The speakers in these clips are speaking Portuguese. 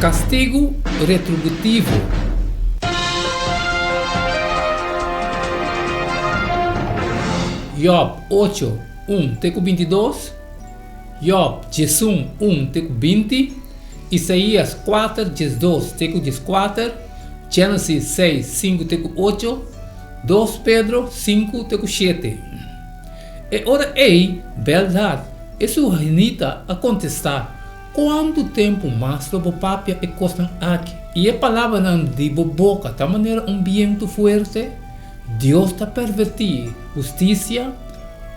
Castigo retributivo. Job 8, 1, 22. Job 1, 20. Isaías 4, 12, 14. Gênesis 6, 5, 8. 2 Pedro 5, 7. E ora verdade, isso renita a contestar. Quanto tempo mais o papia e costan aqui? E a palavra não de boca, da maneira ambiente forte, Deus está pervertir justiça,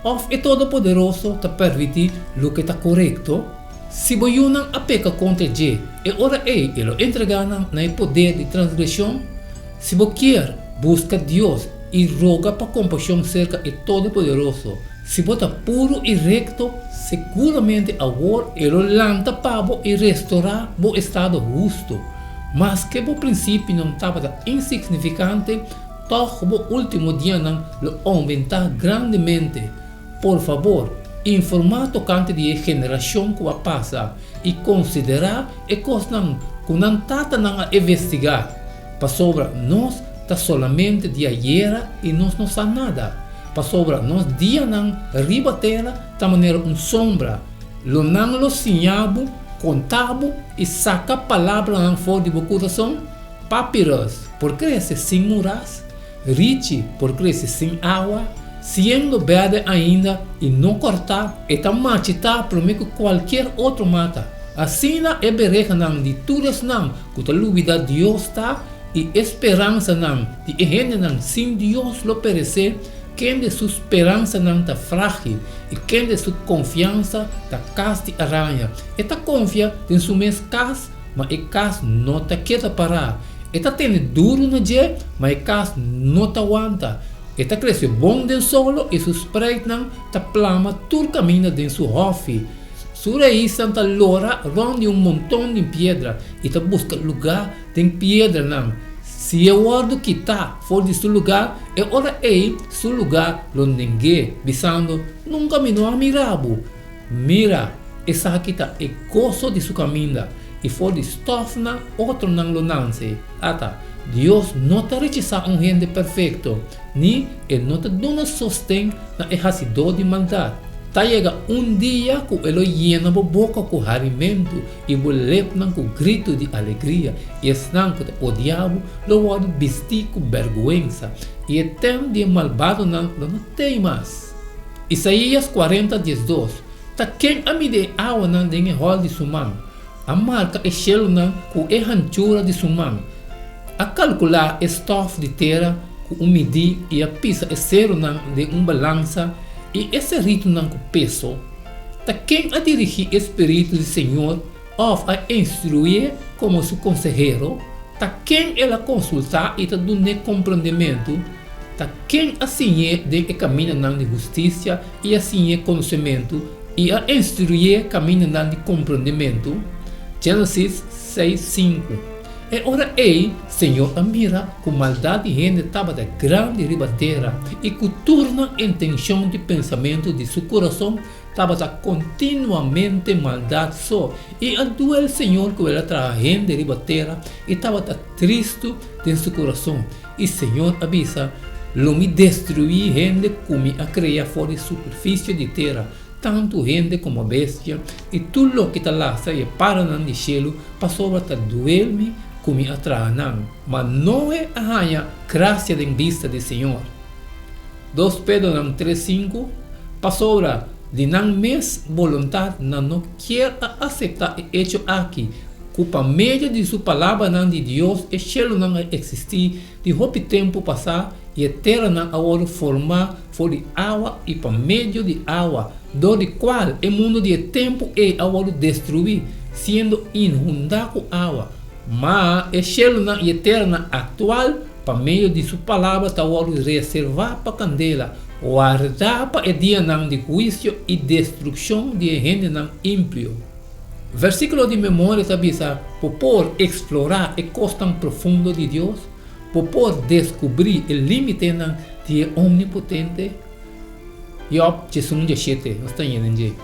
ou é todo poderoso está pervertir o que está correto. Se você não apeca contra Ele, e ora ele entregar no poder de transgressão. Se você quer, busca Deus e roga para compaixão cerca de todo poderoso. Se você está puro e recto, seguramente agora ele lanta para você e restaurar o estado justo. Mas que o princípio não estava insignificante, toque o último dia não lo aumentar grandemente. Por favor, informar tocante de geração que vai passar e considerar e coisas que não está a investigar. Para sobre nós, está solamente de ayer e nós não sabemos nada. Para sobre nós, dia não ribatela, da maneira sombra. Lo não lo sinhabo, contabo e saca a palavra não fora de coração. Papyrus, por crescer sem muras. Riche, por crescer sem água. Sendo verde ainda e não cortar, e está machitar para que qualquer outro mata. Assim é bereja não de tudo não, que a luvida Deus está e esperança não, de gente não, sem Deus lo perecer, quem de sua esperança não está frágil e quem de sua confiança está casa de aranha. E está confia em sua mesma casa, mas a casa não está quieta parar. E está tendo duro na dia, mas a casa não está aguenta. Está crescendo bom dentro solo e seus preitos não está plama tudo caminha dentro seu hofe. Sua raiz santa lora ronde montão de pedra e está busca lugar de pedra não. Se eu guardo que está fora de seu lugar, é hora seu lugar onde ninguém visando nunca me não mirabo. Mira, essa aqui está é gozo de sua caminha e fora de stofna outro não lo nance. Ata. Deus não está rechazando gente perfeito, nem Ele não está dando sostém na exercício de maldade. Está chega dia que Ele llena a boca com alimento e o leva com grito de alegria, e estão que o diabo lo vai vestir com vergonha, e o tempo de malvado não tem mais. Isaías 40, 12. Está quem a me de água não tem rol de sua mão, a marca é chelo não com a ranchura de sua mão. A calcular estofa de terra com medir e a pisa é zero de balança e esse rito com peso. Tá quem a dirigir Espírito do Senhor ou a instruir como seu conselheiro. Tá quem ela consultar e tá dando compreendimento. Tá quem assim de caminho de justiça e assim conhecimento e a instruir caminho de compreendimento. Gênesis 6, 5. E ora Senhor, mira com maldade gente estava da grande ribateira e que turna intenção de pensamento de seu coração estava continuamente maldade só e a duel Senhor que ela traz gente de ribateira e estava triste em seu coração e Senhor avisa lo me destruir gente como a criar fora de superfície de terra tanto gente como bestia e tudo o que está lá sai para não cielo passou a duel-me como atraanang, mas não é a graça de vista do Senhor. 2 Pedro 3:5 passou de não mes vontade não quer aceitar o hecho aqui, que para meio de sua palavra não de Deus e cielo não existir, de roupa tempo passar e a terra não agora formar for de água e para meio de água, do qual o mundo de tempo é agora destruir, sendo inundado com água. Mas o cielo e a terra atual, para meio de sua palavra, está reservado para a candela, guardar para o dia de juízo e destruição de gente ímpio. Versículo de memória está por explorar o costo tão profundo de Deus, por descobrir o limite de omnipotente. Job 17, nós estamos entendendo.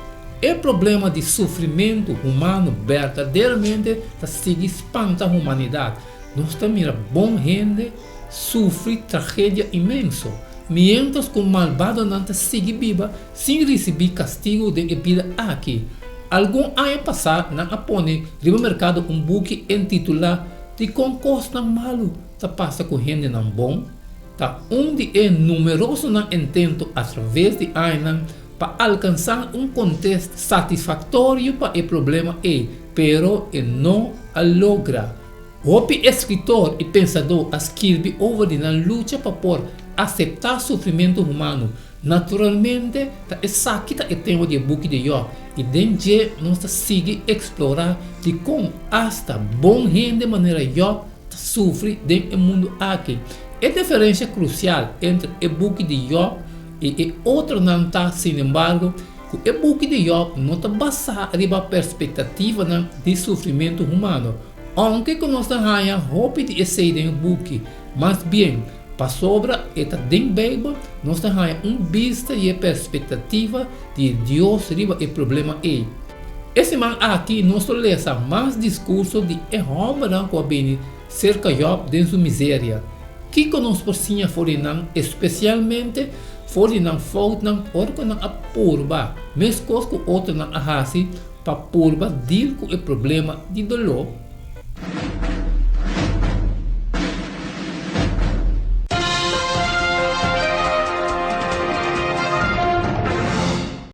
o problema de sofrimento humano verdadeiramente sigue espanta a humanidade. Nós também bom gente sofre tragédia imensa. Mientras que o malvado não sigue viva sem receber castigo de vida aqui. Algum ano passado, na Apone, no mercado book intitulado De Concurso Malo, passa com gente não bom, onde é numeroso não intento através de anos para alcançar contexto satisfatório para o problema pero não logra. O escritor e pensador escreve over na luta para por aceitar sofrimento humano. Naturalmente, essa aqui é o tema do book de Job. E dentro nós sigue explorar de como hasta bom gente de maneira Job sofre dentro do mundo aqui. A diferença crucial entre o book de Job e outro não está, sin embargo, que o book de Job não está baseado na perspectiva de sofrimento humano. Aunque nós tenhamos hope de esse book, mas bem, para sobre esta Bíblia, nós temos vista e perspectiva de Deus riba o problema Esse man aqui nós lemos mais discurso de homem que vem cerca de Job de sua miséria. Que nós precisamos fazer, especialmente fazer falta porque não apurba, mesmo que outro não arrase para purba deal com o problema de dolor